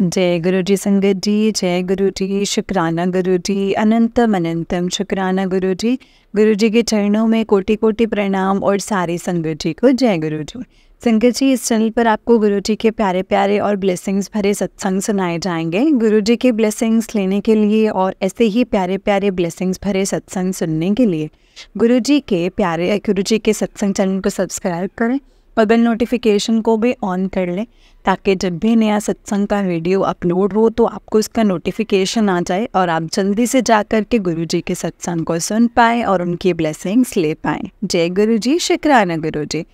जय गुरु जी संगत जी, जय गुरु जी, शुक्राना गुरु जी, अनंतम अनंतम शुक्राना गुरु जी के चरणों में कोटि कोटि प्रणाम और सारी संगत जी को जय गुरु जी। संगत जी, इस चैनल पर आपको गुरु जी के प्यारे प्यारे और ब्लेसिंग्स भरे सत्संग सुनाए जाएंगे। गुरु जी के ब्लेसिंग्स लेने के लिए और ऐसे ही प्यारे प्यारे ब्लेसिंग्स भरे सत्संग सुनने के लिए गुरु जी के सत्संग चैनल को सब्सक्राइब करें और बेल नोटिफिकेशन को भी ऑन कर लें, ताकि जब भी नया सत्संग का वीडियो अपलोड हो तो आपको इसका नोटिफिकेशन आ जाए और आप जल्दी से जा कर के गुरु जी के सत्संग को सुन पाएँ और उनकी ब्लेसिंग्स ले पाएँ। जय गुरु जी, शुक्राना गुरु जी।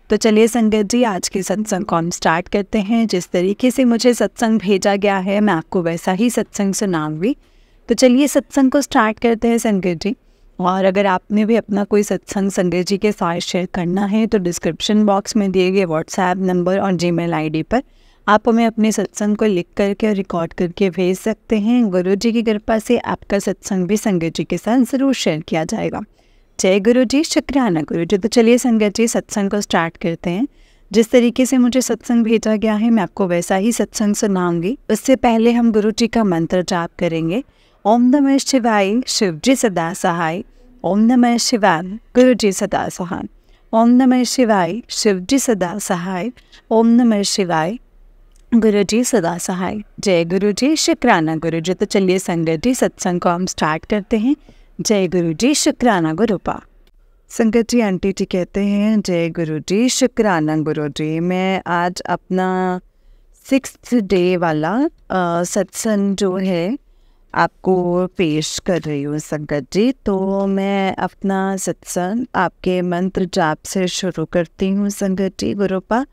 तो चलिए संगत जी, आज के सत्संग को हम स्टार्ट करते हैं। जिस तरीके से मुझे सत्संग भेजा गया है मैं आपको वैसा ही सत्संग सुनाऊंगी। तो चलिए सत्संग को स्टार्ट करते हैं संगत जी। और अगर आपने भी अपना कोई सत्संग संगत जी के साथ शेयर करना है तो डिस्क्रिप्शन बॉक्स में दिए गए व्हाट्सएप नंबर और जीमेल आईडी पर आप हमें अपने सत्संग को लिख करके और रिकॉर्ड करके भेज सकते हैं। गुरु जी की कृपा से आपका सत्संग भी संगत जी के साथ ज़रूर शेयर किया जाएगा। जय गुरु जी, शुक्राना गुरु जी। तो चलिए संगत जी, सत्संग को स्टार्ट करते हैं। जिस तरीके से मुझे सत्संग भेजा गया है मैं आपको वैसा ही सत्संग सुनाऊंगी। उससे पहले हम गुरु जी का मंत्र जाप करेंगे। ओम नमः शिवाय, शिव जी सदा सहाय। ओम नमः शिवाय, गुरु जी सदा सहाय। ओम नमः शिवाय, शिव जी सदा सहाय। ओम नमः शिवाय, गुरु जी सदा सहाय। जय गुरु जी, शुक्राना गुरु जी। तो चलिए संगत जी, सत्संग को हम स्टार्ट करते हैं। जय गुरु जी, शुक्राना गुरुपा। संगत जी, आंटी जी कहते हैं जय गुरु जी, शुक्राना गुरु जी। मैं आज अपना 6th डे वाला सत्संग जो है आपको पेश कर रही हूँ संगत जी। तो मैं अपना सत्संग आपके मंत्र जाप से शुरू करती हूँ संगत जी। गुरुपा।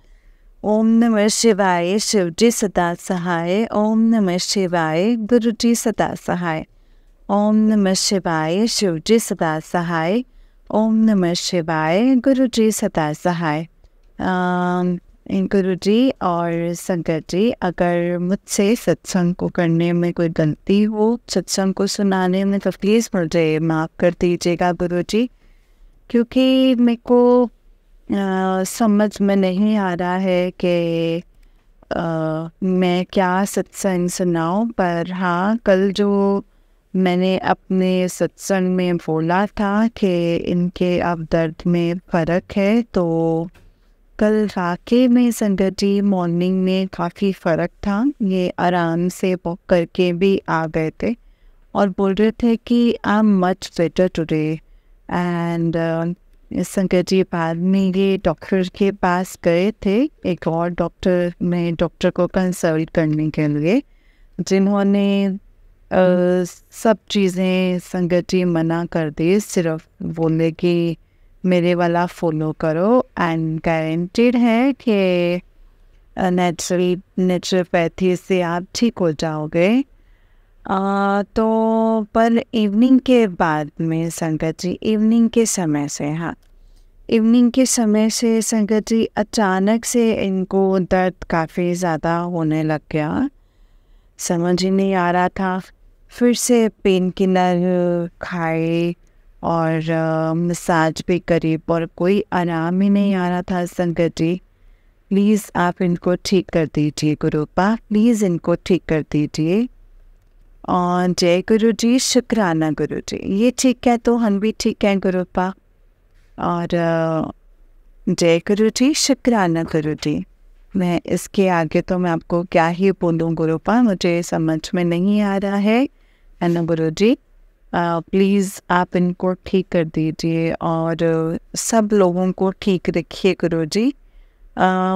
ओम नमः शिवाय, शिव जी सदा सहाय। ओम नमः शिवाय, गुरु जी सदा सहाय। ओम नमः शिवाय, शिव जी सदा सहाय। ओम नमः शिवाय, गुरु जी सदा सहाय। गुरु जी और संगत जी, अगर मुझसे सत्संग को करने में कोई गलती हो, सत्संग को सुनाने में, तो प्लीज़ मुझे माफ़ कर दीजिएगा गुरु जी, क्योंकि मेरे को समझ में नहीं आ रहा है कि मैं क्या सत्संग सुनाऊं। पर हाँ, कल जो मैंने अपने सत्संग में बोला था कि इनके अब दर्द में फ़र्क है, तो कल वाकई में संगत जी मॉर्निंग में काफ़ी फ़र्क था। ये आराम से वॉक करके भी आ गए थे और बोल रहे थे कि I am much better today. And संगत जी बाद में ये डॉक्टर के पास गए थे, एक और डॉक्टर को कंसल्ट करने के लिए, जिन्होंने सब चीज़ें संगत जी मना कर दी। सिर्फ बोले कि मेरे वाला फॉलो करो एंड गारंटेड है कि नेचुरोपैथी से आप ठीक हो जाओगे। तो पर इवनिंग के बाद में संगत जी, इवनिंग के समय से संगत जी अचानक से इनको दर्द काफ़ी ज़्यादा होने लग गया। समझ ही नहीं आ रहा था। फिर से पेन किलर खाए और मसाज भी करी और कोई आराम ही नहीं आ रहा था संगत जी। प्लीज़ आप इनको ठीक कर दीजिए गुरुपा, प्लीज़ इनको ठीक कर दीजिए। और जय गुरु जी, शुक्राना गुरु जी। ये ठीक है तो हम भी ठीक हैं गुरुपा। और जय गुरु जी, शुक्राना गुरु जी। मैं इसके आगे तो मैं आपको क्या ही बोलूँ गुरुपा, मुझे समझ में नहीं आ रहा है ना गुरु जी। प्लीज़ आप इनको ठीक कर दीजिए और सब लोगों को ठीक रखिए गुरु जी।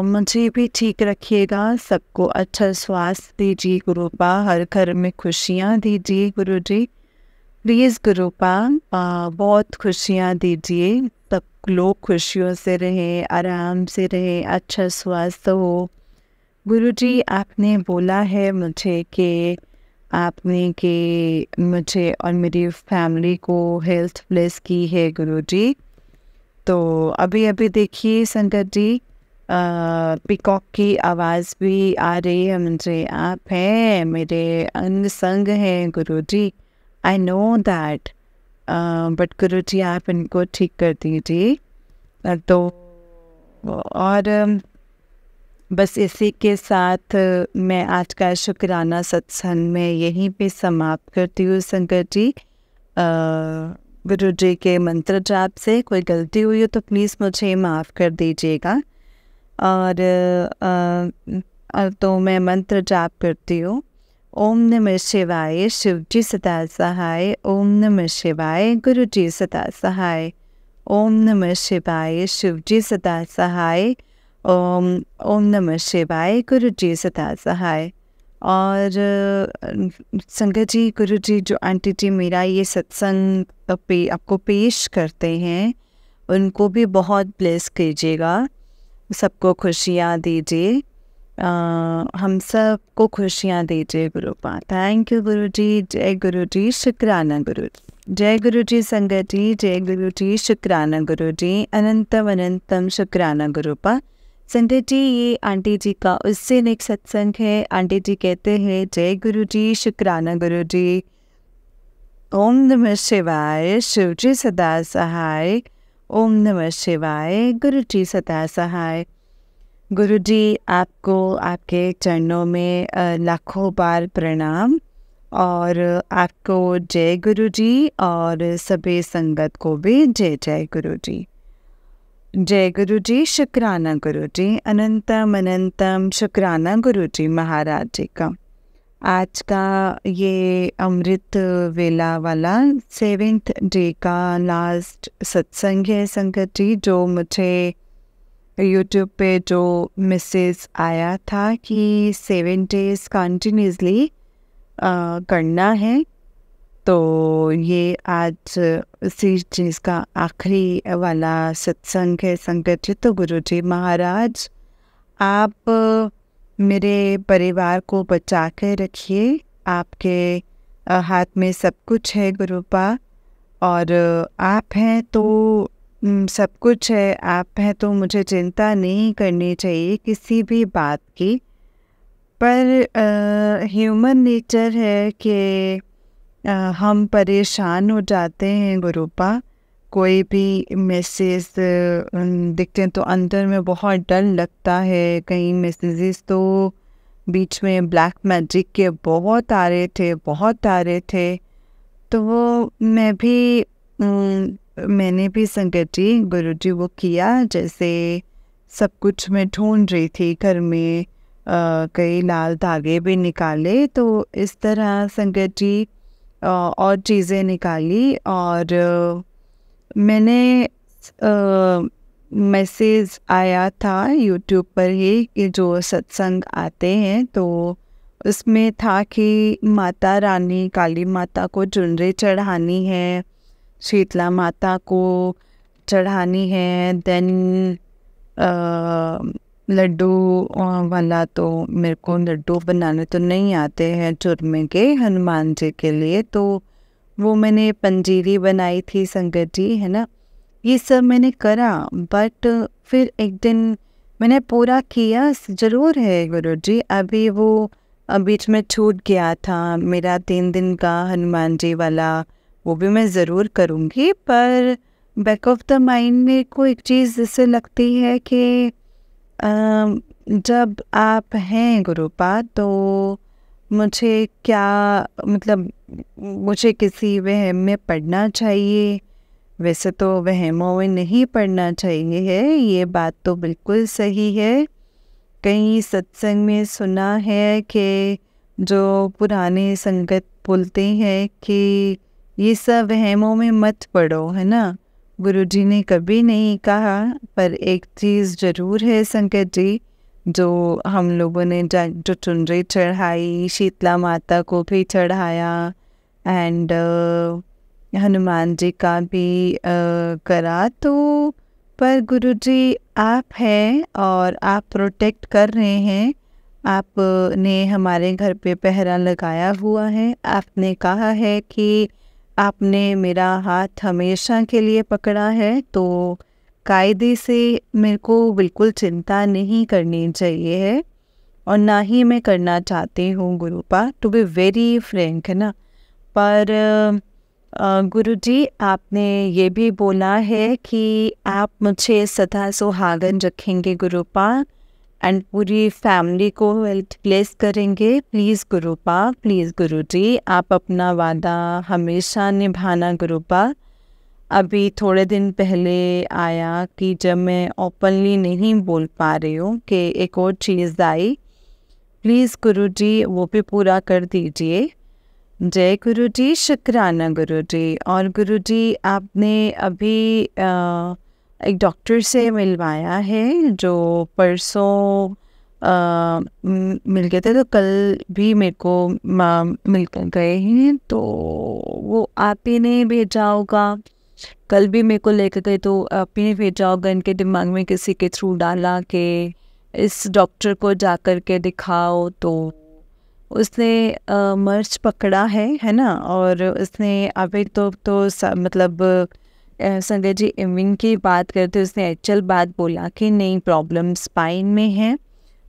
मुझे भी ठीक रखिएगा, सबको अच्छा स्वास्थ्य दीजिए गुरुपा, हर घर में खुशियाँ दीजिए गुरु जी। प्लीज़ गुरुपा बहुत खुशियाँ दीजिए, सब लोग खुशियों से रहें, आराम से रहें, अच्छा स्वास्थ्य हो। गुरु जी, आपने बोला है मुझे कि मुझे और मेरी फैमिली को हेल्थ ब्लेस की है गुरु जी। तो अभी देखिए संगत जी, पीकॉक की आवाज़ भी आ रही है मुझे। आप हैं मेरे अंग संग हैं गुरु जी, आई नो दैट। बट गुरु जी आप इनको ठीक कर दीजिए। तो और बस इसी के साथ मैं आज का शुक्राना सत्संग में यहीं पे समाप्त करती हूँ संगत जी। गुरु जी के मंत्र जाप से कोई गलती हुई हो तो प्लीज़ मुझे माफ़ कर दीजिएगा। और तो मैं मंत्र जाप करती हूँ। ओम नमः शिवाय, शिव जी सदा सहाय। ओम नमः शिवाय, गुरु जी सदा सहाय। ओम नमः शिवाय, शिव जी सदा सहाय। ओम नमः शिवाय, गुरु जी सदा सहाय। और संगत जी, गुरु जी जो आंटी जी मेरा ये सत्संग पे आपको पेश करते हैं, उनको भी बहुत ब्लेस कीजिएगा, सबको खुशियाँ दीजिए, हम सबको खुशियाँ दीजिए गुरुपा। थैंक यू गुरु जी। जय गुरु जी, शुक्राना गुरु जी। जय गुरु जी संगत जी, जय गुरु जी, शुक्राना गुरु जी, अनंतम अनंतम शुक्राना गुरुपा। संगत जी, ये आंटी जी का उससे नेक्स्ट सत्संग है। आंटी जी कहते हैं, जय गुरु जी, शुक्राना गुरु जी। ओम नमः शिवाय, शिव जी सदा सहाय। ओम नमः शिवाय, गुरु जी सदा सहाय। गुरु जी, आपको आपके चरणों में लाखों बार प्रणाम, और आपको जय गुरु जी, और सभी संगत को भी जय जय गुरु जी। जय गुरु जी, शुक्राना गुरु जी, अनंतम अनंतम शुक्राना गुरु जी महाराज जी का। आज का ये अमृत वेला वाला 7th डे का लास्ट सत्संग है संगत जी, जो मुझे यूट्यूब पे जो मैसेज आया था कि 7 days कंटिन्यूसली करना है, तो ये आज उसी चीज़ का आखिरी वाला सत्संग है संगत जी। तो गुरु जी महाराज, आप मेरे परिवार को बचा के रखिए। आपके हाथ में सब कुछ है गुरुपा, और आप हैं तो सब कुछ है। आप हैं तो मुझे चिंता नहीं करनी चाहिए किसी भी बात की। पर ह्यूमन नेचर है कि हम परेशान हो जाते हैं गुरुपा। कोई भी मैसेज दिखते हैं तो अंदर में बहुत डर लगता है। कई मैसेजेस तो बीच में ब्लैक मैजिक के बहुत आ रहे थे। तो वो मैंने भी संगत जी, गुरु जी वो किया, जैसे सब कुछ मैं ढूंढ रही थी घर में, कई लाल धागे भी निकाले, तो इस तरह संगत जी और चीज़ें निकाली। और मैंने मैसेज आया था यूट्यूब पर ही कि जो सत्संग आते हैं, तो उसमें था कि माता रानी काली माता को चुनरी चढ़ानी है, शीतला माता को चढ़ानी है, देन लड्डू वाला, तो मेरे को लड्डू बनाने तो नहीं आते हैं चूरमे के, हनुमान जी के लिए, तो वो मैंने पंजीरी बनाई थी संगत जी, है ना। ये सब मैंने करा, बट फिर एक दिन मैंने पूरा किया ज़रूर है गुरु जी। अभी वो बीच में छूट गया था मेरा 3 दिन का हनुमान जी वाला, वो भी मैं ज़रूर करूँगी। पर बैक ऑफ द माइंड में को एक चीज़ जैसे लगती है कि जब आप हैं गुरुपा, तो मुझे क्या मतलब, मुझे किसी वहम में पढ़ना चाहिए। वैसे तो वहमों में नहीं पढ़ना चाहिए है, ये बात तो बिल्कुल सही है। कई सत्संग में सुना है कि जो पुराने संगत बोलते हैं कि ये सब वहमों में मत पढ़ो, है ना। गुरुजी ने कभी नहीं कहा, पर एक चीज़ ज़रूर है संगत जी, जो हम लोगों ने जो चुनरी चढ़ाई, शीतला माता को भी चढ़ाया, एंड हनुमान जी का भी करा। तो पर गुरुजी आप हैं और आप प्रोटेक्ट कर रहे हैं। आपने हमारे घर पे पहरा लगाया हुआ है। आपने कहा है कि आपने मेरा हाथ हमेशा के लिए पकड़ा है, तो कायदे से मेरे को बिल्कुल चिंता नहीं करनी चाहिए है, और ना ही मैं करना चाहती हूँ गुरुपा, टू बी वेरी फ्रैंक, है ना। पर गुरुजी, आपने ये भी बोला है कि आप मुझे सदा सुहागन रखेंगे गुरुपा, एंड पूरी फैमिली को हेल्थ ब्लेस करेंगे। प्लीज़ गुरुपा, प्लीज़ गुरुजी, आप अपना वादा हमेशा निभाना गुरुपा। अभी थोड़े दिन पहले आया कि जब मैं ओपनली नहीं बोल पा रही हूँ कि एक और चीज़ आई, प्लीज़ गुरुजी वो भी पूरा कर दीजिए। जय गुरुजी, शुक्राना गुरुजी। और गुरुजी आपने अभी एक डॉक्टर से मिलवाया है जो परसों मिल गए थे, तो कल भी मेरे को मिल कर गए हैं, तो वो आप ही ने भेजा होगा। कल भी मेरे को लेकर गए तो आप ही ने भेजा होगा, इनके दिमाग में किसी के थ्रू डाला कि इस डॉक्टर को जा कर के दिखाओ। तो उसने मर्च पकड़ा है ना, और उसने अभी तो मतलब संजय जी इविन की बात करते, उसने एक्चुअल बात बोला कि नहीं, प्रॉब्लम स्पाइन में है,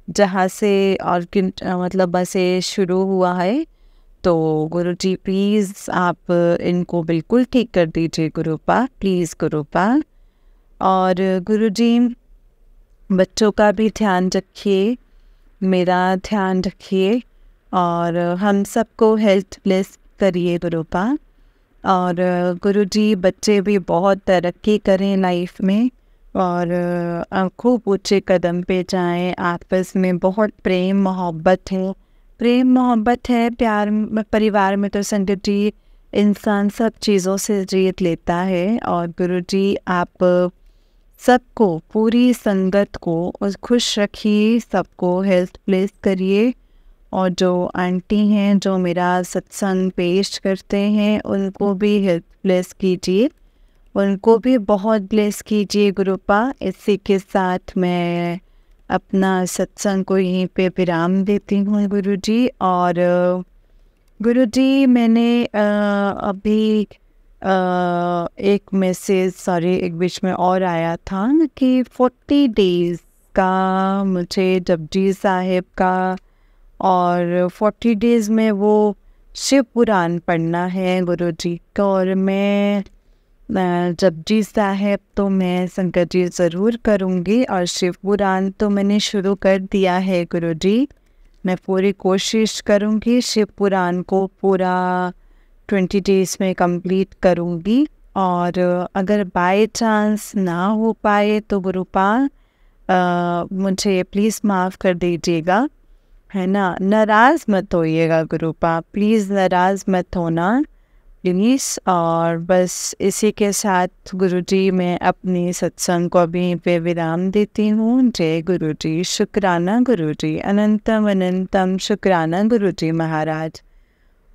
जहाँ से ऑर्गन मतलब बस ये शुरू हुआ है। तो गुरुजी प्लीज़ आप इनको बिल्कुल ठीक कर दीजिए गुरुपा, प्लीज़ गुरुपा। और गुरुजी बच्चों का भी ध्यान रखिए, मेरा ध्यान रखिए, और हम सबको हेल्थ ब्लेस करिए गुरुपा। और गुरुजी बच्चे भी बहुत तरक्की करें लाइफ में, और खूब ऊंचे कदम पे जाएं। आपस में बहुत प्रेम मोहब्बत है, प्रेम मोहब्बत है, प्यार परिवार में तो संगत जी इंसान सब चीज़ों से जीत लेता है। और गुरुजी आप सबको, पूरी संगत को खुश रखिए, सबको हेल्थ ब्लेस करिए। और जो आंटी हैं जो मेरा सत्संग पेश करते हैं उनको भी हेल्थ ब्लेस कीजिए, उनको भी बहुत ब्लेस कीजिए गुरुपा। इसी के साथ मैं अपना सत्संग को यहीं पे विराम देती हूँ गुरुजी। और गुरुजी मैंने अभी एक मैसेज, सॉरी, एक बीच में और आया था कि 40 डेज़ का मुझे जपजी साहिब का, और 40 डेज़ में वो शिव पुराण पढ़ना है गुरुजी का। और मैं जपजी साहिब तो मैं संगत जी ज़रूर करूँगी, और शिव पुराण तो मैंने शुरू कर दिया है गुरुजी। मैं पूरी कोशिश करूँगी शिव पुराण को पूरा 20 डेज़ में कंप्लीट करूँगी। और अगर बाय चांस ना हो पाए तो गुरुपा मुझे प्लीज़ माफ़ कर दीजिएगा, है ना, नाराज़ मत होइएगा गुरुपा, प्लीज़ नाराज़ मत होना प्लीज़। और बस इसी के साथ गुरुजी मैं अपनी सत्संग को अभी पे विराम देती हूँ। जय गुरुजी, शुक्राना गुरुजी, अनंतम अनंतम शुक्राना गुरुजी महाराज।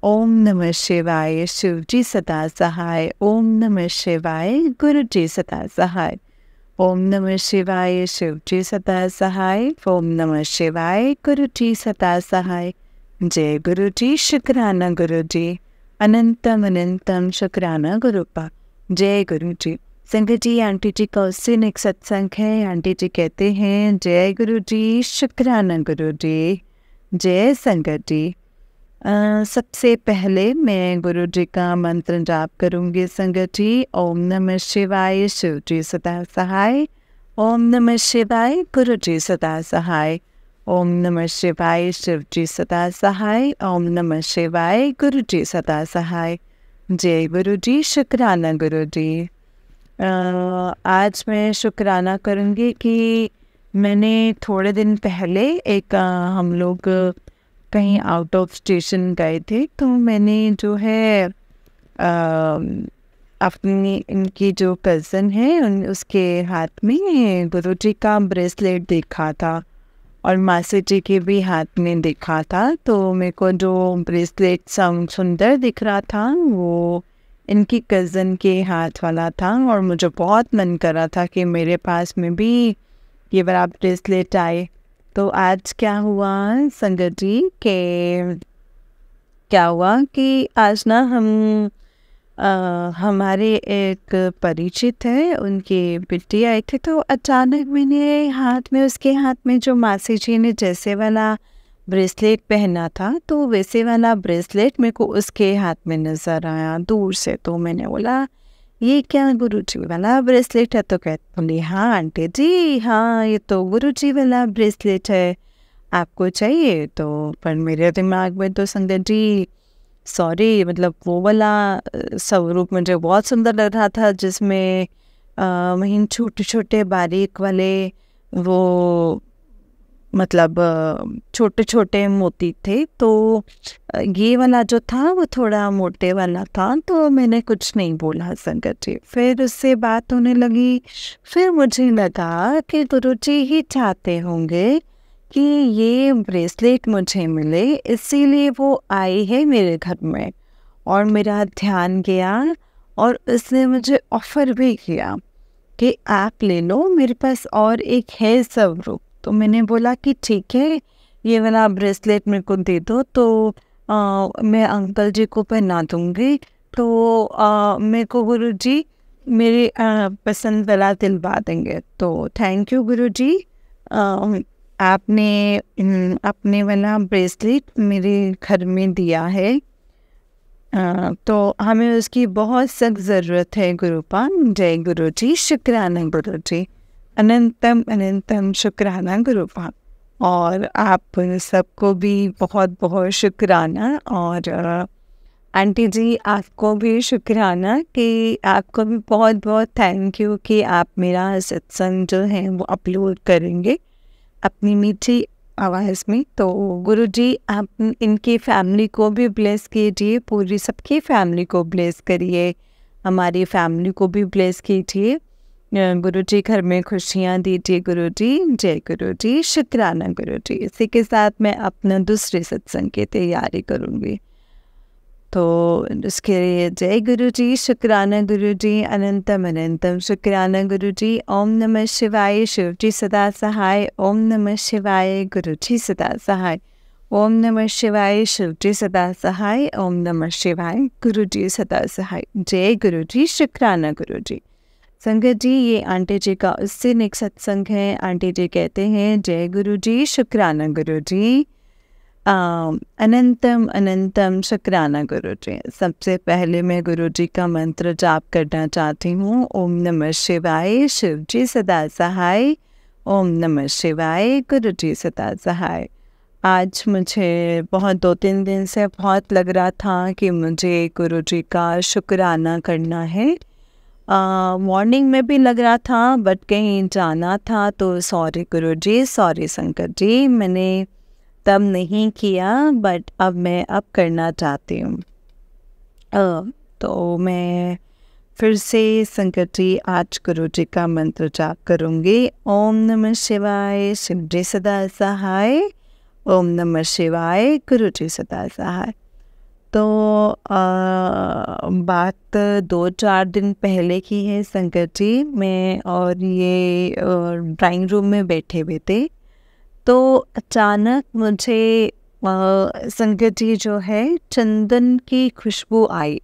ओम नमः शिवाय, शिवजी सदा सहाय। ओम नमः शिवाय, गुरुजी सदा सहाय। ओम नमः शिवाय, शिवजी सदा सहाय। ओम नमः शिवाय, गुरुजी सदा सहाय। जय गुरुजी, शुक्राना गुरुजी, अनंतम अनंतम शुक्राना गुरुपा। जय गुरुजी। संगत जी, आंटी जी का उससे एक सत्संग है। आंटी जी कहते हैं, जय गुरुजी, शुक्राना गुरुजी, जय संगत जी। सबसे पहले मैं गुरु जी का मंत्र जाप करूँगी संगत जी। ओम नमः शिवाय, शिव जी सदा सहाय। ओम नमः शिवाय, गुरु जी सदा सहाय। ओम नमः शिवाय, शिव जी सदा सहाय। ओम नमः शिवाय, गुरु जी सदा सहाय। जय गुरु जी, शुक्राना गुरु जी। आज मैं शुक्राना करूँगी कि मैंने थोड़े दिन पहले एक हम लोग कहीं आउट ऑफ स्टेशन गए थे, तो मैंने जो है अपनी इनकी जो कज़न है उसके हाथ में गुरुजी का ब्रेसलेट देखा था, और मासी जी के भी हाथ में देखा था। तो मेरे को जो ब्रेसलेट सुंदर दिख रहा था वो इनकी कज़न के हाथ वाला था, और मुझे बहुत मन कर रहा था कि मेरे पास में भी ये वाला ब्रेसलेट आए। तो आज क्या हुआ संगत जी के, क्या हुआ कि आज ना हमारे एक परिचित है, उनके बेटी आए थे, तो अचानक मैंने हाथ में, उसके हाथ में जो मासी जी ने जैसे वाला ब्रेसलेट पहना था, तो वैसे वाला ब्रेसलेट मेरे को उसके हाथ में नज़र आया दूर से। तो मैंने बोला ये क्या गुरुजी वाला ब्रेसलेट है? तो कहती बोली हाँ आंटी जी, हाँ ये तो गुरुजी वाला ब्रेसलेट है, आपको चाहिए? तो पर मेरे दिमाग में तो संगत जी सॉरी, मतलब वो वाला स्वरूप मुझे बहुत सुंदर लग रहा था, जिसमें वहीं छोटे छोटे बारीक वाले वो मतलब छोटे छोटे मोती थे। तो ये वाला जो था वो थोड़ा मोटे वाला था, तो मैंने कुछ नहीं बोला संगत जी। फिर उससे बात होने लगी, फिर मुझे लगा कि गुरुजी ही चाहते होंगे कि ये ब्रेसलेट मुझे मिले, इसीलिए वो आई है मेरे घर में। और मेरा ध्यान गया और उसने मुझे ऑफ़र भी किया कि आप ले लो, मेरे पास और एक है स्वरूप। तो मैंने बोला कि ठीक है, ये वाला ब्रेसलेट मेरे को दे दो, तो मैं अंकल जी को पहना दूँगी। तो मेरे को गुरुजी मेरी पसंद वाला दिलवा देंगे। तो थैंक यू गुरुजी, आपने अपने वाला ब्रेसलेट मेरे घर में दिया है। तो हमें उसकी बहुत सख्त ज़रूरत है गुरुपान। जय गुरुजी, शुक्राना गुरुजी, अनंतम अनंतम शुक्राना गुरुपान। और आप सबको भी बहुत बहुत शुक्राना। और आंटी जी आपको भी शुक्राना कि आपको भी बहुत बहुत थैंक यू कि आप मेरा सत्संग जो है वो अपलोड करेंगे अपनी मीठी आवाज़ में। तो गुरुजी आप इनकी फैमिली को भी ब्लेस कीजिए, पूरी सबकी फैमिली को ब्लेस करिए, हमारी फैमिली को भी ब्लेस कीजिए। गुरुजी घर में खुशियाँ दीजिए गुरुजी। जय गुरुजी, शुक्राना गुरुजी। इसी के साथ मैं अपना दूसरे सत्संग की तैयारी करूँगी। तो उसके लिए जय गुरुजी, शुक्राना गुरुजी, अनंतम अनंतम शुक्राना गुरुजी। ओम नमः शिवाय, शिवजी सदा सहाय। ओम नमः शिवाय, गुरुजी सदा सहाय। ओम नमः शिवाय, शिवजी सदा सहाय। ओम नमः शिवाय, गुरुजी सदा सहाय। जय गुरुजी, शुक्राना गुरुजी। संगत जी, ये आंटी जी का उससे नेक्स्ट सत्संग है। आंटी जी कहते हैं जय गुरुजी, शुक्राना गुरुजी, अनंतम अनंतम शुक्राना गुरुजी। सबसे पहले मैं गुरुजी का मंत्र जाप करना चाहती हूँ। ओम नमः शिवाय, शिवजी सदा सहाय। ओम नमः शिवाय, गुरुजी सदा सहाय। आज मुझे बहुत 2-3 दिन से बहुत लग रहा था कि मुझे गुरुजी का शुक्राना करना है। मॉर्निंग में भी लग रहा था, बट कहीं जाना था, तो सॉरी गुरुजी, सॉरी संकट जी, मैंने तब नहीं किया, बट अब मैं करना चाहती हूँ। तो मैं फिर से संकट जी आज गुरुजी का मंत्र जाप करूँगी। ओम नमः शिवाय, शिवजी सदा सहाय। ओम नमः शिवाय, गुरुजी सदा सहाय। तो बात 2-4 दिन पहले की है संकट जी। मैं और ये ड्राइंग रूम में बैठे हुए थे, तो अचानक मुझे संकट जी जो है चंदन की खुशबू आई।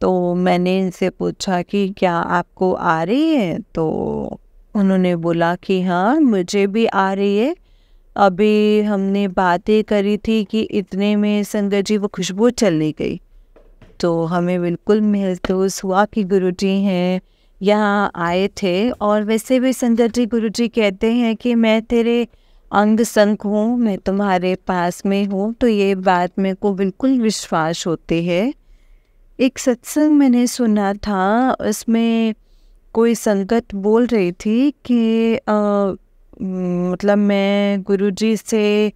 तो मैंने इनसे पूछा कि क्या आपको आ रही है? तो उन्होंने बोला कि हाँ मुझे भी आ रही है। अभी हमने बातें करी थी कि इतने में संगत जी वो खुशबू चली गई। तो हमें बिल्कुल महसूस हुआ कि गुरुजी हैं, यहाँ आए थे। और वैसे भी संगत जी गुरुजी कहते हैं कि मैं तेरे अंग संग हूँ, मैं तुम्हारे पास में हूँ। तो ये बात मेरे को बिल्कुल विश्वास होती है। एक सत्संग मैंने सुना था, उसमें कोई संगत बोल रही थी कि मतलब मैं गुरुजी से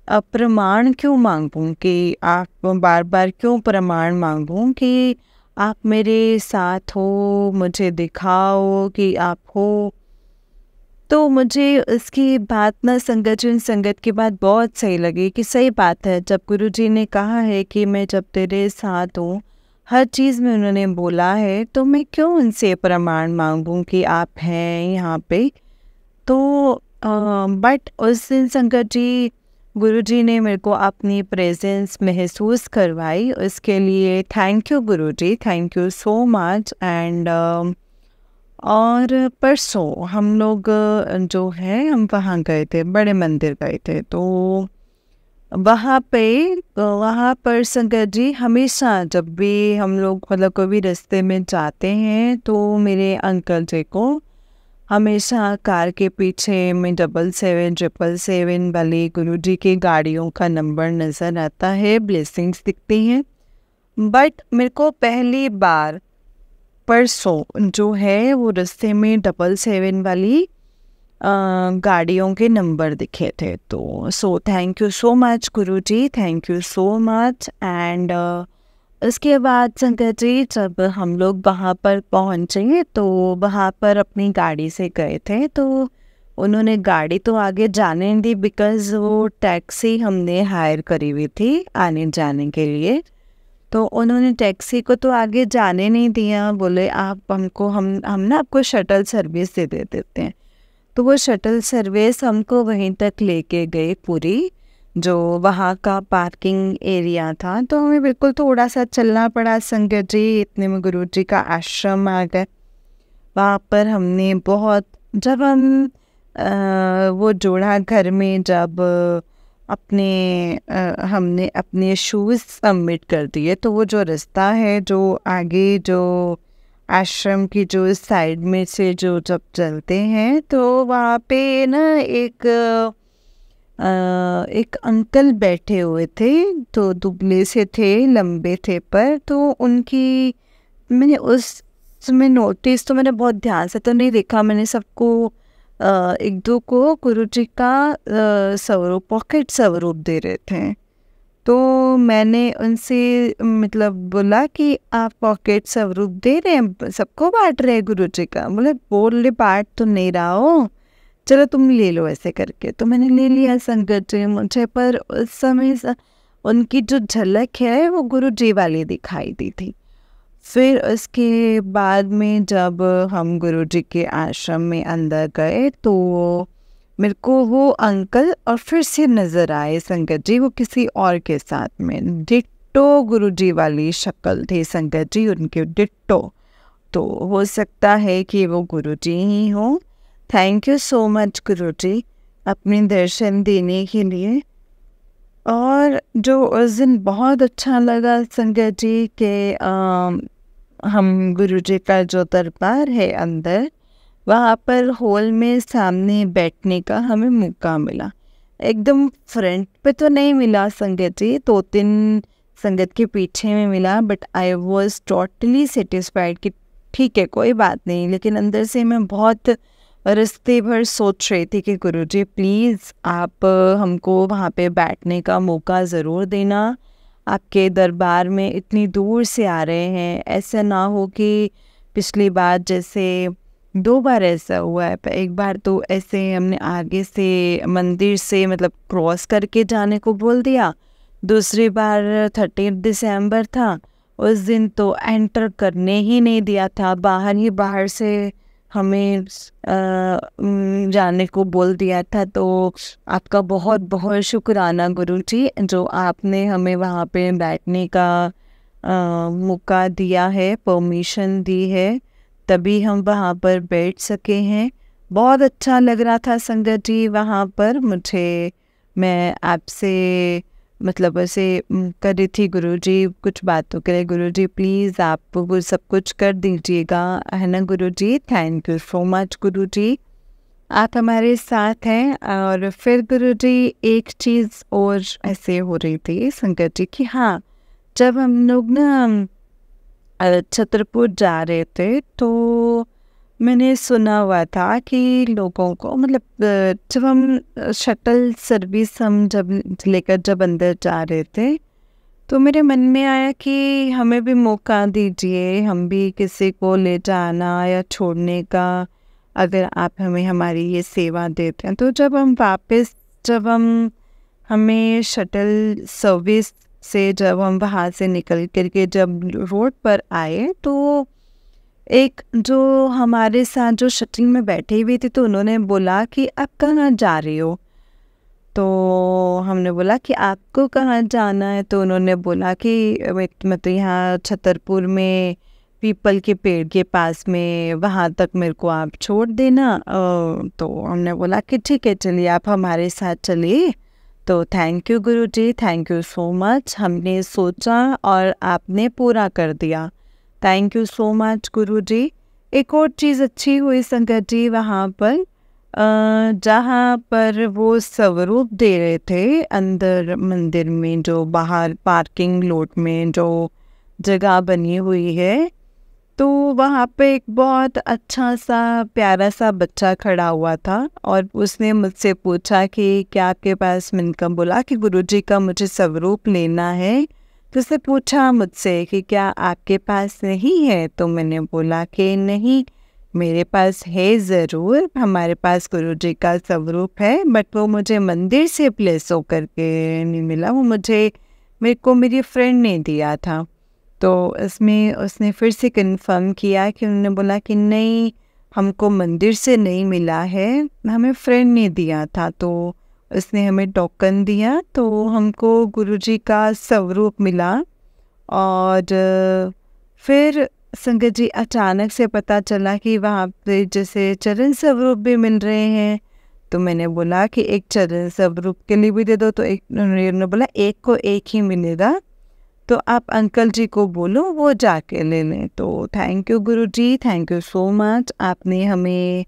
प्रमाण क्यों मांगूं, कि आप बार बार क्यों प्रमाण मांगूं कि आप मेरे साथ हो, मुझे दिखाओ कि आप हो। तो मुझे उसकी बात ना संगत की बात बहुत सही लगी कि सही बात है। जब गुरुजी ने कहा है कि मैं जब तेरे साथ हूँ, हर चीज़ में उन्होंने बोला है, तो मैं क्यों उनसे प्रमाण मांगूं कि आप हैं यहाँ पे। तो बट उस दिन संकट जी गुरुजी ने मेरे को अपनी प्रेजेंस महसूस करवाई, उसके लिए thank you Guruji, thank you so much. And और परसों हम लोग जो है हम वहाँ गए थे, बड़े मंदिर गए थे। तो वहाँ पर संगत जी हमेशा जब भी हम लोग मतलब कोई भी रास्ते में जाते हैं तो मेरे अंकल जी को हमेशा कार के पीछे में 777 वाली गुरुजी की गाड़ियों का नंबर नज़र आता है, ब्लेसिंग्स दिखती हैं। बट मेरे को पहली बार परसों जो है वो रास्ते में 777 वाली गाड़ियों के नंबर दिखे थे। तो thank you so much Guruji, thank you so much. And उसके बाद संगत जी जब हम लोग वहाँ पर पहुँचे तो वहाँ पर अपनी गाड़ी से गए थे, तो उन्होंने गाड़ी तो आगे जाने नहीं दी बिकॉज़ वो टैक्सी हमने हायर करी हुई थी आने जाने के लिए। तो उन्होंने टैक्सी को तो आगे जाने नहीं दिया, बोले आप हमको हम ना आपको शटल सर्विस दे देते हैं। तो वो शटल सर्विस हमको वहीं तक लेके गए पूरी, जो वहाँ का पार्किंग एरिया था। तो हमें बिल्कुल थोड़ा सा चलना पड़ा संगत जी, इतने में गुरुजी का आश्रम आ गए। वहाँ पर हमने बहुत जब हम वो जोड़ा घर में जब हमने अपने शूज़ सबमिट कर दिए, तो वो जो रास्ता है जो आगे जो आश्रम की जो साइड में से जो जब चलते हैं तो वहाँ पे ना एक अंकल बैठे हुए थे, तो दुबले से थे, लंबे थे, पर तो उनकी मैंने उस समय नोटिस तो मैंने बहुत ध्यान से तो नहीं देखा, मैंने सबको एक दो को गुरुजी का स्वरूप पॉकेट स्वरूप दे रहे थे। तो मैंने उनसे मतलब बोला कि आप पॉकेट स्वरूप दे रहे हैं, सबको बांट रहे हैं गुरुजी का। बोले बोले बांट तो नहीं रहा हो, चलो तुम ले लो ऐसे करके। तो मैंने ले लिया संगत जी मुझे, पर उस समय उनकी जो झलक है वो गुरुजी वाली दिखाई दी थी। फिर उसके बाद में जब हम गुरुजी के आश्रम में अंदर गए तो मेरे को वो अंकल और फिर से नज़र आए संगत जी, वो किसी और के साथ में, डिट्टो गुरुजी वाली शक्ल थी संगत जी उनके, डिट्टो। तो हो सकता है कि वो गुरुजी ही हो। थैंक यू सो मच गुरुजी अपने दर्शन देने के लिए। और जो उस दिन बहुत अच्छा लगा संगत जी के हम गुरुजी का जो दरबार है अंदर, वहाँ पर हॉल में सामने बैठने का हमें मौका मिला। एकदम फ्रंट पे तो नहीं मिला संगत जी, 2-3 संगत के पीछे में मिला, but I was totally satisfied कि ठीक है कोई बात नहीं। लेकिन अंदर से मैं बहुत रास्ते भर सोच रही थी कि गुरुजी प्लीज़ आप हमको वहाँ पे बैठने का मौका ज़रूर देना, आपके दरबार में इतनी दूर से आ रहे हैं, ऐसा ना हो कि पिछली बार जैसे 2 बार ऐसा हुआ है। एक बार तो ऐसे हमने आगे से मंदिर से मतलब क्रॉस करके जाने को बोल दिया, दूसरी बार 30 दिसंबर था, उस दिन तो एंटर करने ही नहीं दिया था, बाहर से हमें जाने को बोल दिया था। तो आपका बहुत बहुत शुक्राना गुरुजी, जो आपने हमें वहाँ पे बैठने का मौका दिया है, परमिशन दी है, तभी हम वहाँ पर बैठ सके हैं। बहुत अच्छा लग रहा था संगत जी वहाँ पर मुझे। मैं आपसे मतलब ऐसे कर रही थी गुरुजी, कुछ बातों के लिए गुरुजी प्लीज़ आप वो सब कुछ कर दीजिएगा, है ना गुरुजी। थैंक यू सो मच गुरुजी, आप हमारे साथ हैं। और फिर गुरुजी एक चीज़ और ऐसे हो रही थी संगत जी कि हाँ, जब हम लोग ना छतरपुर जा रहे थे तो मैंने सुना हुआ था कि लोगों को मतलब जब हम शटल सर्विस हम जब लेकर जब अंदर जा रहे थे तो मेरे मन में आया कि हमें भी मौका दीजिए, हम भी किसी को ले जाना या छोड़ने का, अगर आप हमें हमारी ये सेवा देते हैं। तो जब हम वापस हमें शटल सर्विस से जब हम वहाँ से निकल करके जब रोड पर आए तो एक जो हमारे साथ जो शटल में बैठे हुए थे तो उन्होंने बोला कि आप कहाँ जा रही हो। तो हमने बोला कि आपको कहाँ जाना है। तो उन्होंने बोला कि मैं तो यहाँ छतरपुर में पीपल के पेड़ के पास में, वहाँ तक मेरे को आप छोड़ देना। तो हमने बोला कि ठीक है चलिए आप हमारे साथ चलिए। तो thank you Guruji, thank you so much. हमने सोचा और आपने पूरा कर दिया। थैंक यू सो मच गुरुजी। एक और चीज़ अच्छी हुई संगत जी वहाँ पर, जहाँ पर वो स्वरूप दे रहे थे अंदर मंदिर में, जो बाहर पार्किंग लॉट में जो जगह बनी हुई है, तो वहाँ पे एक बहुत अच्छा सा प्यारा सा बच्चा खड़ा हुआ था और उसने मुझसे पूछा कि क्या आपके पास, मैंने कहा बोला कि गुरुजी का मुझे स्वरूप लेना है। तो उसने पूछा मुझसे कि क्या आपके पास नहीं है, तो मैंने बोला कि नहीं, मेरे पास है ज़रूर, हमारे पास गुरुजी का स्वरूप है, बट वो मुझे मंदिर से प्लेस होकर के नहीं मिला, वो मेरे को मेरी फ्रेंड ने दिया था। तो इसमें उसने फिर से कंफर्म किया कि उन्होंने बोला कि नहीं, हमको मंदिर से नहीं मिला है, हमें फ्रेंड ने दिया था, तो उसने हमें टोकन दिया, तो हमको गुरुजी का स्वरूप मिला। और फिर संगत जी अचानक से पता चला कि वहाँ पे जैसे चरण स्वरूप भी मिल रहे हैं। तो मैंने बोला कि एक चरण स्वरूप के लिए भी दे दो, तो उन्होंने बोला एक को एक ही मिलेगा, तो आप अंकल जी को बोलो वो जाके ले लें। तो thank you Guruji, thank you so much, आपने हमें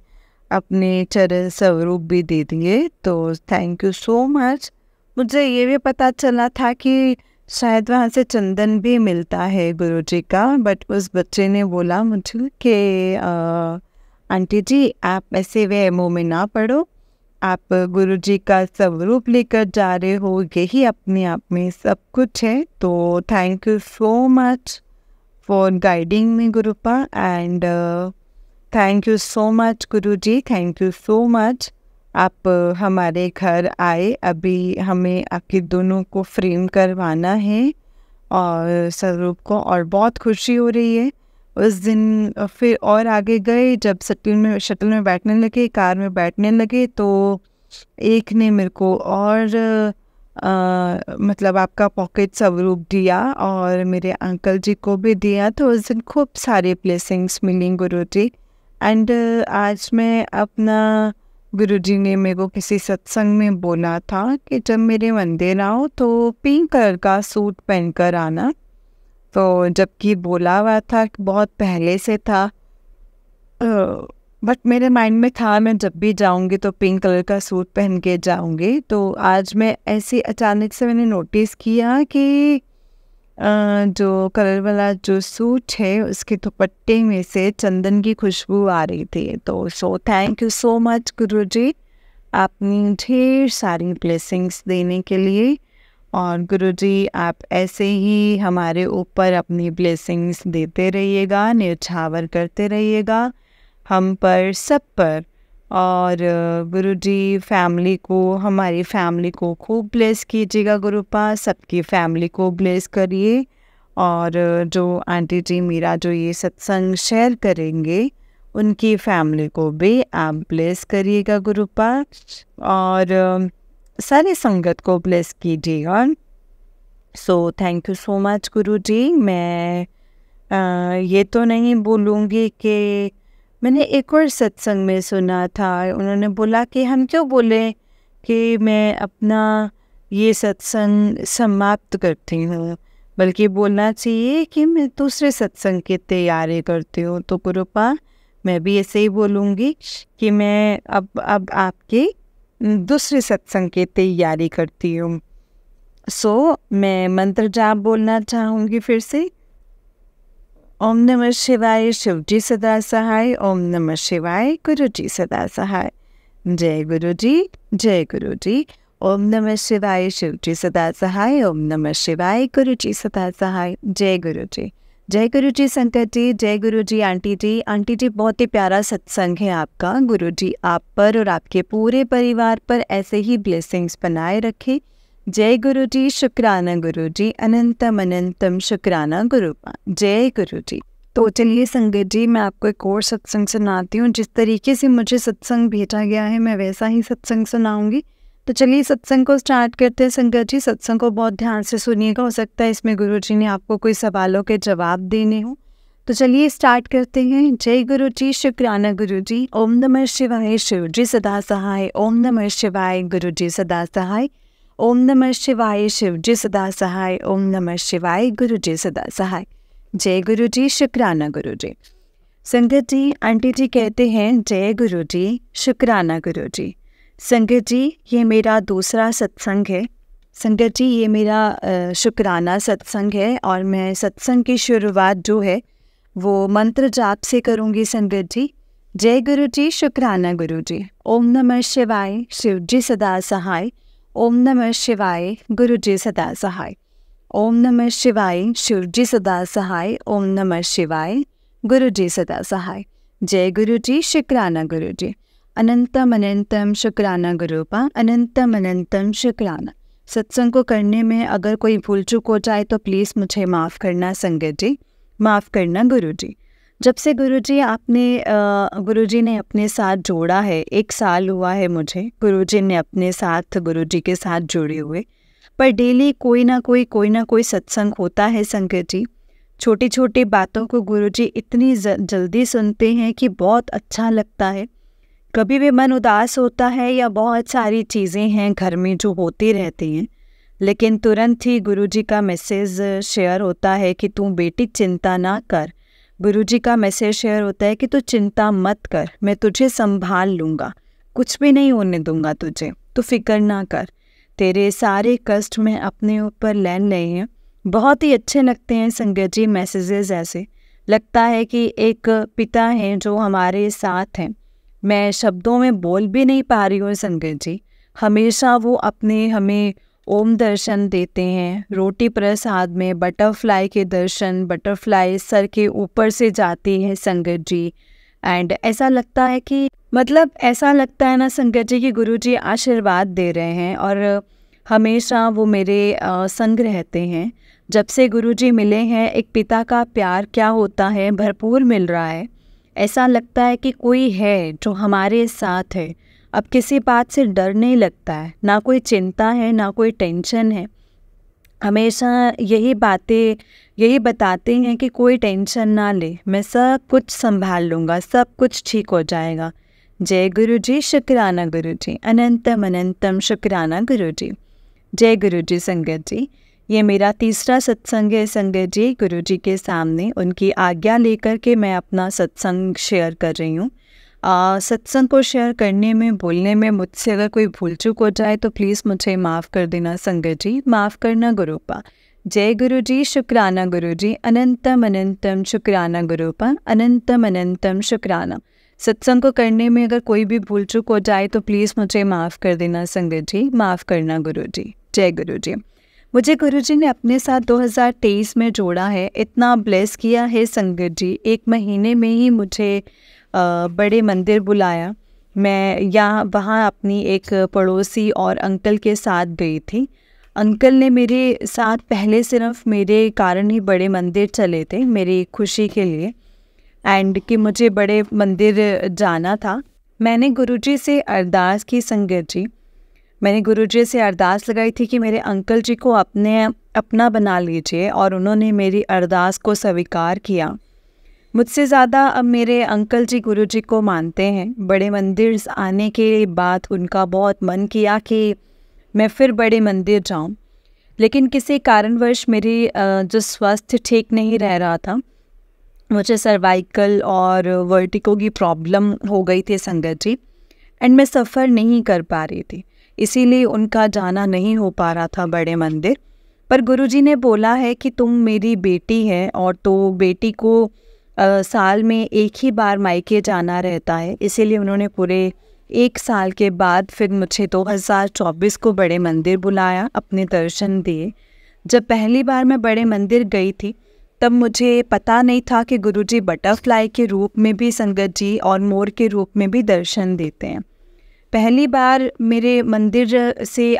अपने चरण स्वरूप भी दे दिए, तो थैंक यू सो मच। मुझे ये भी पता चला था कि शायद वहाँ से चंदन भी मिलता है गुरुजी का, बट उस बच्चे ने बोला मुझे कि आंटी जी आप ऐसे वे मुँह में ना पड़ो, आप गुरुजी का स्वरूप लेकर जा रहे हो, यही अपने आप में सब कुछ है। तो thank you so much for guiding me गुरुपा, and thank you so much Guruji, thank you so much. आप हमारे घर आए, अभी हमें आपके दोनों को फ्रेम करवाना है और स्वरूप को, और बहुत खुशी हो रही है। उस दिन फिर और आगे गए, जब शटल में बैठने लगे, कार में बैठने लगे, तो एक ने मेरे को और मतलब आपका पॉकेट स्वरूप दिया और मेरे अंकल जी को भी दिया। तो उस दिन खूब सारे ब्लेसिंग्स मिली गुरुजी। एंड आज मैं अपना, गुरुजी ने मेरे को किसी सत्संग में बोला था कि जब मेरे मंदिर आओ तो पिंक कलर का सूट पहनकर आना। तो जबकि बोला हुआ था कि बहुत पहले से था, बट मेरे माइंड में था मैं जब भी जाऊंगी तो पिंक कलर का सूट पहन के जाऊंगी। तो आज मैं ऐसे अचानक से मैंने नोटिस किया कि जो कलर वाला जो सूट है उसके दुपट्टे में से चंदन की खुशबू आ रही थी। तो थैंक यू सो मच गुरुजी, आपने ढेर सारी ब्लेसिंग्स देने के लिए। और गुरुजी आप ऐसे ही हमारे ऊपर अपनी ब्लेसिंग्स देते रहिएगा, न्यौछावर करते रहिएगा हम पर, सब पर। और गुरुजी फैमिली को, हमारी फैमिली को खूब ब्लेस कीजिएगा गुरुपा, सबकी फैमिली को ब्लेस करिए। और जो आंटी जी मीरा जो ये सत्संग शेयर करेंगे उनकी फैमिली को भी आप ब्लेस करिएगा गुरुपा, और सारी संगत को ब्लेस कीजिएगा। So thank you so much Guruji. मैं ये तो नहीं बोलूँगी कि मैंने एक और सत्संग में सुना था, उन्होंने बोला कि हम क्यों बोले कि मैं अपना ये सत्संग समाप्त करती हूँ, बल्कि बोलना चाहिए कि मैं दूसरे सत्संग की तैयारी करती हूँ। तो गुरुपा मैं भी ऐसे ही बोलूँगी कि मैं अब आपके दूसरे सत्संग की तैयारी करती हूँ। मैं मंत्र जाप बोलना चाहूँगी फिर से। ओम नमः शिवाय, शिव जी सदा सहाय। ओम नमः शिवाय, गुरु जी सदा सहाय। जय गुरु जी, जय गुरु जी। ओम नमः शिवाय, शिव जी सदा सहाय। ओम नमः शिवाय, गुरु जी सदा सहाय। जय गुरु जी, जय गुरु जी संकट जी, जय गुरु जी आंटी जी। आंटी जी बहुत ही प्यारा सत्संग है आपका। गुरु जी आप पर और आपके पूरे परिवार पर ऐसे ही ब्लेसिंग्स बनाए रखे। जय गुरु जी, शुक्राना गुरु जी, अनंतम अनंतम शुक्राना गुरुपा। जय गुरु जी। तो चलिए संगत जी, मैं आपको एक और सत्संग सुनाती हूँ। जिस तरीके से मुझे सत्संग भेजा गया है मैं वैसा ही सत्संग सुनाऊंगी। तो चलिए सत्संग को स्टार्ट करते हैं संगत जी। सत्संग को बहुत ध्यान से सुनिएगा, हो सकता है इसमें गुरु जी ने आपको कोई सवालों के जवाब देने हो। तो चलिए स्टार्ट करते हैं। जय गुरु जी, शुक्राना गुरु जी। ओम नमः शिवाय, शिव जी सदा सहाय। ओम नमः शिवाय, गुरु जी सदा सहाय। ओम नमः शिवाय, शिव जी सदा सहाय। ओम नमः शिवाय, गुरु जी सदा सहाय। जय गुरु जी, शुक्राना गुरु जी। संगत जी, आंटी जी कहते हैं जय गुरु जी, शुक्राना गुरु जी। संगत जी, ये मेरा दूसरा सत्संग है। संगत जी, ये मेरा शुक्राना सत्संग है और मैं सत्संग की शुरुआत जो है वो मंत्र जाप से करूँगी। संगत जी, जय गुरु जी, शुक्राना गुरु जी। ओम नमः शिवाय, शिव जी सदा सहाय। ओम नमः शिवाय, गुरु जी सदा सहाय। ओम नमः शिवाय, शिव जी सदा सहाय। ओम नमः शिवाय, गुरु जी सदा सहाय। जय गुरु जी, शुक्राना गुरु जी। अनंतम अनंतम शुक्राना गुरुपा, अनंतम अनंतम शुक्राना। सत्संग को करने में अगर कोई भूल चूक हो जाए तो प्लीज़ मुझे माफ़ करना संगत जी, माफ़ करना गुरु जी। जब से गुरुजी ने अपने साथ जोड़ा है, 1 साल हुआ है मुझे गुरुजी ने अपने साथ, गुरुजी के साथ जोड़े हुए। पर डेली कोई ना कोई सत्संग होता है संगत जी। छोटी छोटी बातों को गुरुजी इतनी जल्दी सुनते हैं कि बहुत अच्छा लगता है। कभी भी मन उदास होता है या बहुत सारी चीज़ें हैं घर में जो होती रहती हैं, लेकिन तुरंत ही गुरुजी का मैसेज शेयर होता है कि तू बेटी चिंता ना कर। गुरुजी का मैसेज शेयर होता है कि तू चिंता मत कर, मैं तुझे संभाल लूँगा, कुछ भी नहीं होने दूंगा तुझे, तू फिक्र ना कर, तेरे सारे कष्ट मैं अपने ऊपर ले लिए हैं। बहुत ही अच्छे लगते हैं संगत जी मैसेजेस ऐसे। लगता है कि एक पिता हैं जो हमारे साथ हैं। मैं शब्दों में बोल भी नहीं पा रही हूँ संगत जी। हमेशा वो अपने हमें ओम दर्शन देते हैं, रोटी प्रसाद में बटरफ्लाई के दर्शन, बटरफ्लाई सर के ऊपर से जाती है संगत जी। एंड ऐसा लगता है कि ऐसा लगता है ना संगत जी कि गुरुजी आशीर्वाद दे रहे हैं और हमेशा वो मेरे संग रहते हैं। जब से गुरुजी मिले हैं, एक पिता का प्यार क्या होता है भरपूर मिल रहा है। ऐसा लगता है कि कोई है जो हमारे साथ है। अब किसी बात से डर नहीं लगता है, ना कोई चिंता है, ना कोई टेंशन है। हमेशा यही बताते हैं कि कोई टेंशन ना ले, मैं सब कुछ संभाल लूँगा, सब कुछ ठीक हो जाएगा। जय गुरु जी, शुक्राना गुरु जी। अनंतम अनंतम शुक्राना गुरु जी। जय गुरु जी संगत जी। ये मेरा तीसरा सत्संग है संगत जी। गुरु जी के सामने उनकी आज्ञा लेकर के मैं अपना सत्संग शेयर कर रही हूँ। सत्संग को शेयर करने में, बोलने में मुझसे अगर कोई भूल चूक हो जाए तो प्लीज़ मुझे माफ़ कर देना संगत जी, माफ़ करना गुरुपा। जय गुरु जी, शुक्राना गुरु जी। अनंतम अनंतम शुक्राना गुरुपा, अनंतम अनंतम शुक्राना। सत्संग को करने में अगर कोई भी भूल चूक हो जाए तो प्लीज़ मुझे माफ़ कर देना संगत जी, माफ़ करना गुरु जी। जय गुरु जी। मुझे गुरुजी ने अपने साथ 2023 में जोड़ा है, इतना ब्लेस किया है संगत जी। 1 महीने में ही मुझे बड़े मंदिर बुलाया। मैं वहाँ अपनी एक पड़ोसी और अंकल के साथ गई थी। अंकल ने मेरे साथ पहले सिर्फ मेरे कारण ही बड़े मंदिर चले थे, मेरी खुशी के लिए, एंड कि मुझे बड़े मंदिर जाना था। मैंने गुरुजी से अरदास की संगत जी। मैंने गुरुजी से अरदास लगाई थी कि मेरे अंकल जी को अपना बना लीजिए, और उन्होंने मेरी अरदास को स्वीकार किया। मुझसे ज़्यादा अब मेरे अंकल जी गुरुजी को मानते हैं। बड़े मंदिर आने के बाद उनका बहुत मन किया कि मैं फिर बड़े मंदिर जाऊं, लेकिन किसी कारणवश मेरी जो स्वास्थ्य ठीक नहीं रह रहा था, मुझे सर्वाइकल और वर्टिको की प्रॉब्लम हो गई थी संगत जी, एंड मैं सफ़र नहीं कर पा रही थी, इसीलिए उनका जाना नहीं हो पा रहा था बड़े मंदिर। पर गुरुजी ने बोला है कि तुम मेरी बेटी है, और तो बेटी को साल में 1 ही बार मायके जाना रहता है, इसीलिए उन्होंने पूरे 1 साल के बाद फिर मुझे 2024 को बड़े मंदिर बुलाया, अपने दर्शन दिए। जब पहली बार मैं बड़े मंदिर गई थी तब मुझे पता नहीं था कि गुरुजी बटरफ्लाई के रूप में भी संगत जी और मोर के रूप में भी दर्शन देते हैं। पहली बार मेरे मंदिर से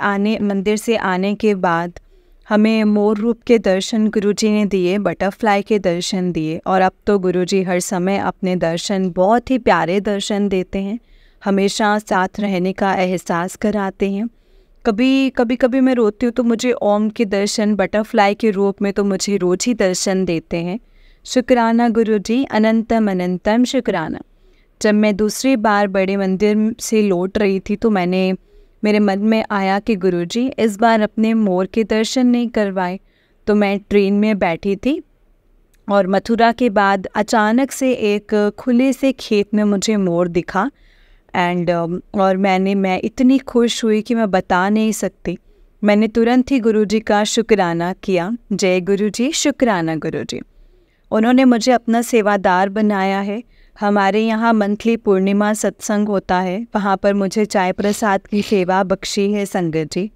आने के बाद हमें मोर रूप के दर्शन गुरुजी ने दिए, बटरफ्लाई के दर्शन दिए, और अब तो गुरुजी हर समय अपने दर्शन, बहुत ही प्यारे दर्शन देते हैं, हमेशा साथ रहने का एहसास कराते हैं। कभी मैं रोती हूँ तो मुझे ओम के दर्शन बटरफ्लाई के रूप में तो मुझे रोज ही दर्शन देते हैं। शुक्राना गुरुजी, अनंतम अनंतम शुक्राना। जब मैं दूसरी बार बड़े मंदिर से लौट रही थी तो मैंने मेरे मन में आया कि गुरुजी इस बार अपने मोर के दर्शन नहीं करवाए। तो मैं ट्रेन में बैठी थी और मथुरा के बाद अचानक से एक खुले से खेत में मुझे मोर दिखा और मैं इतनी खुश हुई कि मैं बता नहीं सकती। मैंने तुरंत ही गुरुजी का शुक्राना किया। जय गुरुजी, शुक्राना गुरुजी। उन्होंने मुझे अपना सेवादार बनाया है। हमारे यहाँ मंथली पूर्णिमा सत्संग होता है, वहाँ पर मुझे चाय प्रसाद की सेवा बख्शी है संगत जी।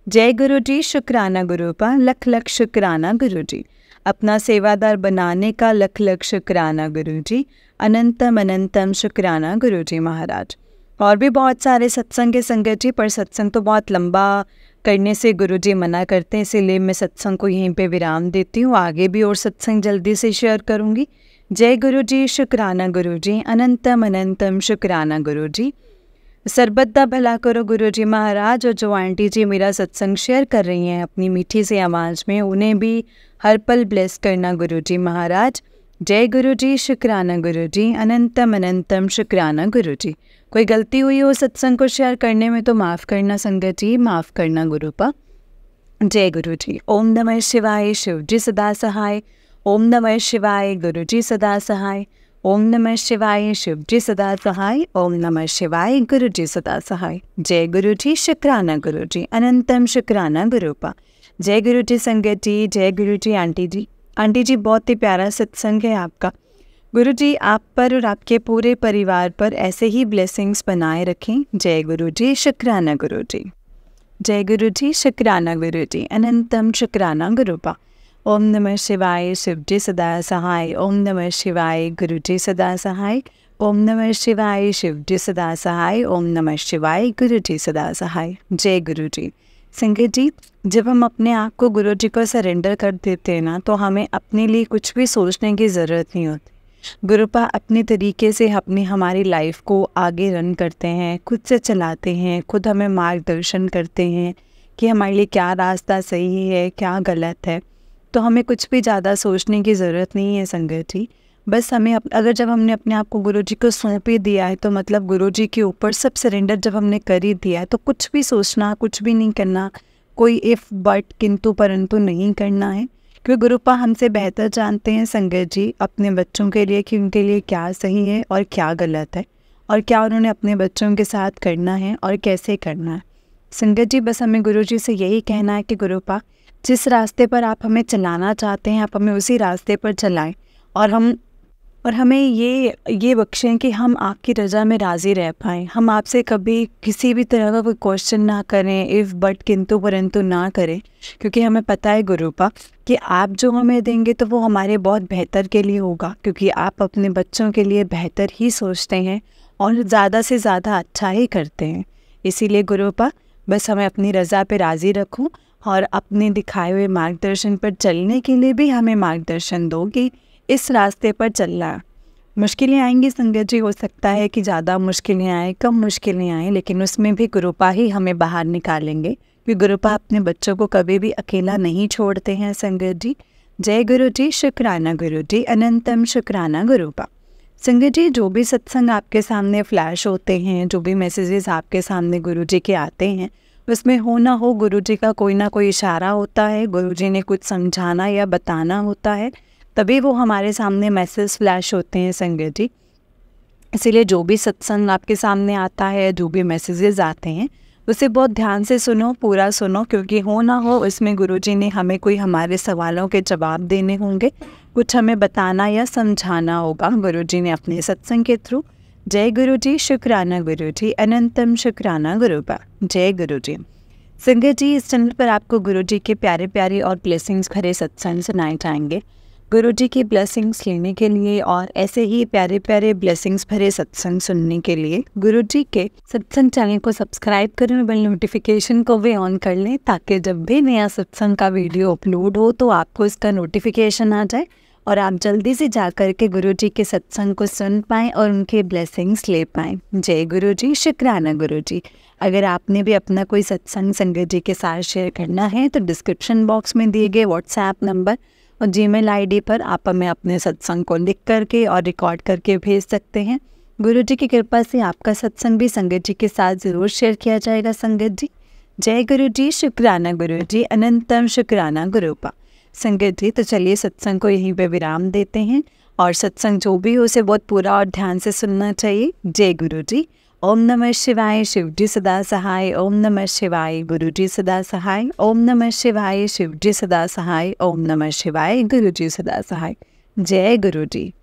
जय गुरुजी, शुक्राना गुरुपा, लख लख शुक्राना गुरुजी। अपना सेवादार बनाने का लख लख शुक्राना गुरुजी। अनंतम अनंतम शुक्राना गुरुजी महाराज। और भी बहुत सारे सत्संग है संगत जी, पर सत्संग तो बहुत लंबा करने से गुरुजी मना करते हैं, इसीलिए मैं सत्संग को यहीं पे विराम देती हूँ। आगे भी और सत्संग जल्दी से शेयर करूँगी। जय गुरुजी, शुक्राना गुरुजी। अनंतम अनंतम शुक्राना गुरुजी। सरबत दा भला करो गुरुजी महाराज। और जो आंटी जी मेरा सत्संग शेयर कर रही हैं अपनी मीठी सी आवाज़ में, उन्हें भी हर पल ब्लेस करना गुरुजी महाराज। जय गुरुजी, शुक्राना गुरुजी। अनंतम अनंतम शुक्राना गुरुजी। कोई गलती हुई हो सत्संग को शेयर करने में तो माफ़ करना संगत जी, माफ़ करना गुरुपा। जय गुरुजी। ओम नमः शिवाय, शिव जी सदा सहाय। ओम नमः शिवाय, गुरुजी सदा सहाय। ओम नमः शिवाय, शिव जी सदा सहाय। ओम नमः शिवाय, गुरुजी सदा सहाय। जय गुरुजी, शुक्राना गुरुजी। अनंतम शुक्राना गुरुपा। जय गुरुजी संगत जी। जय गुरुजी आंटी जी। आंटी जी बहुत ही प्यारा सत्संग है आपका। गुरुजी आप पर और आपके पूरे परिवार पर ऐसे ही ब्लेसिंग्स बनाए रखें। जय गुरुजी, शुक्राना गुरुजी। जय गुरुजी, शुक्राना गुरुजी। अनंतम शुक्राना गुरुपा। ओम नमः शिवाय, शिव जी सदा सहाय। ओम नमः शिवाय, गुरुजी सदा सहाय। ओम नमः शिवाय, शिव जी सदा सहाय। ओम नमः शिवाय, गुरुजी सदा सहाय। जय गुरुजी। संगत जी, जब हम अपने आप को गुरुजी को सरेंडर कर देते हैं ना, तो हमें अपने लिए कुछ भी सोचने की ज़रूरत नहीं होती। गुरुपा अपने तरीके से हमारी लाइफ को आगे रन करते हैं, खुद से चलाते हैं, खुद हमें मार्गदर्शन करते हैं कि हमारे लिए क्या रास्ता सही है, क्या गलत है। तो हमें कुछ भी ज़्यादा सोचने की ज़रूरत नहीं है संगत जी। बस हमें अगर जब हमने अपने आप को गुरुजी को सौंप ही दिया है, तो मतलब गुरुजी के ऊपर सब सरेंडर जब हमने कर ही दिया है, तो कुछ भी सोचना, कुछ भी नहीं करना, कोई इफ़ बट किंतु परंतु नहीं करना है। क्योंकि गुरुपा हमसे बेहतर जानते हैं संगत जी अपने बच्चों के लिए कि उनके लिए क्या सही है और क्या गलत है, और क्या उन्होंने अपने बच्चों के साथ करना है और कैसे करना है। संगत जी बस हमें गुरुजी से यही कहना है कि गुरुपा जिस रास्ते पर आप हमें चलाना चाहते हैं, आप हमें उसी रास्ते पर चलाएं, और हमें ये बख्शें कि हम आपकी रज़ा में राज़ी रह पाएँ। हम आपसे कभी किसी भी तरह का कोई क्वेश्चन ना करें, इफ़ बट किंतु परंतु ना करें, क्योंकि हमें पता है गुरुपा कि आप जो हमें देंगे तो वो हमारे बहुत बेहतर के लिए होगा, क्योंकि आप अपने बच्चों के लिए बेहतर ही सोचते हैं और ज़्यादा से ज़्यादा अच्छा ही करते हैं। इसीलिए गुरुपा बस हमें अपनी रज़ा पे राज़ी रखो और अपने दिखाए हुए मार्गदर्शन पर चलने के लिए भी हमें मार्गदर्शन दो कि इस रास्ते पर चलना है। मुश्किलें आएंगी संगत जी, हो सकता है कि ज़्यादा मुश्किलें आएँ, कम मुश्किलें आएँ, लेकिन उसमें भी गुरुपा ही हमें बाहर निकालेंगे, क्योंकि गुरुपा अपने बच्चों को कभी भी अकेला नहीं छोड़ते हैं संगत जी। जय गुरु जी, शुक्राना गुरु जी। अनंतम शुक्राना गुरुपा। संगत जी जो भी सत्संग आपके सामने फ्लैश होते हैं, जो भी मैसेजेस आपके सामने गुरु जी के आते हैं, उसमें हो ना हो गुरुजी का कोई ना कोई इशारा होता है, गुरुजी ने कुछ समझाना या बताना होता है, तभी वो हमारे सामने मैसेज फ्लैश होते हैं संगत जी। इसीलिए जो भी सत्संग आपके सामने आता है, जो भी मैसेजेस आते हैं, उसे बहुत ध्यान से सुनो, पूरा सुनो, क्योंकि हो ना हो इसमें गुरुजी ने हमें कोई हमारे सवालों के जवाब देने होंगे, कुछ हमें बताना या समझाना होगा गुरुजी ने अपने सत्संग के थ्रू। जय गुरु जी, शुक्राना गुरु जी। अनंतम शुक्राना गुरुपा। जय गुरु जी। संगत जी इस चैनल पर आपको गुरु जी के प्यारे प्यारे और ब्लेसिंग्स भरे सत्संग सुनाए जाएंगे। गुरु जी की ब्लेसिंग्स लेने के लिए और ऐसे ही प्यारे प्यारे ब्लेसिंग्स भरे सत्संग सुनने के लिए गुरु जी के सत्संग चैनल को सब्सक्राइब करें, बेल नोटिफिकेशन को भी ऑन कर लें, ताकि जब भी नया सत्संग का वीडियो अपलोड हो तो आपको इसका नोटिफिकेशन आ जाए और आप जल्दी से जा कर के गुरु जी के सत्संग को सुन पाएँ और उनके ब्लेसिंग्स ले पाएँ। जय गुरु जी, शुक्राना गुरु जी। अगर आपने भी अपना कोई सत्संग संगत जी के साथ शेयर करना है तो डिस्क्रिप्शन बॉक्स में दिए गए व्हाट्सएप नंबर और जीमेल आईडी पर आप हमें अपने सत्संग को लिख करके और रिकॉर्ड करके भेज सकते हैं। गुरु जी की कृपा से आपका सत्संग भी संगत जी के साथ ज़रूर शेयर किया जाएगा संगत जी। जय गुरु जी, शुक्राना गुरु जी, अनंतम शुक्राना गुरुपा। संगत जी, तो चलिए सत्संग को यहीं पे विराम देते हैं, और सत्संग जो भी हो उसे बहुत पूरा और ध्यान से सुनना चाहिए। जय गुरु जी। ओम नमः शिवाय, शिव जी सदा सहाय। ओम नमः शिवाय, गुरु जी सदा सहाय। ओम नमः शिवाय, शिव जी सदा सहाय। ओम नमः शिवाय, गुरु जी सदा सहाय। जय गुरु जी।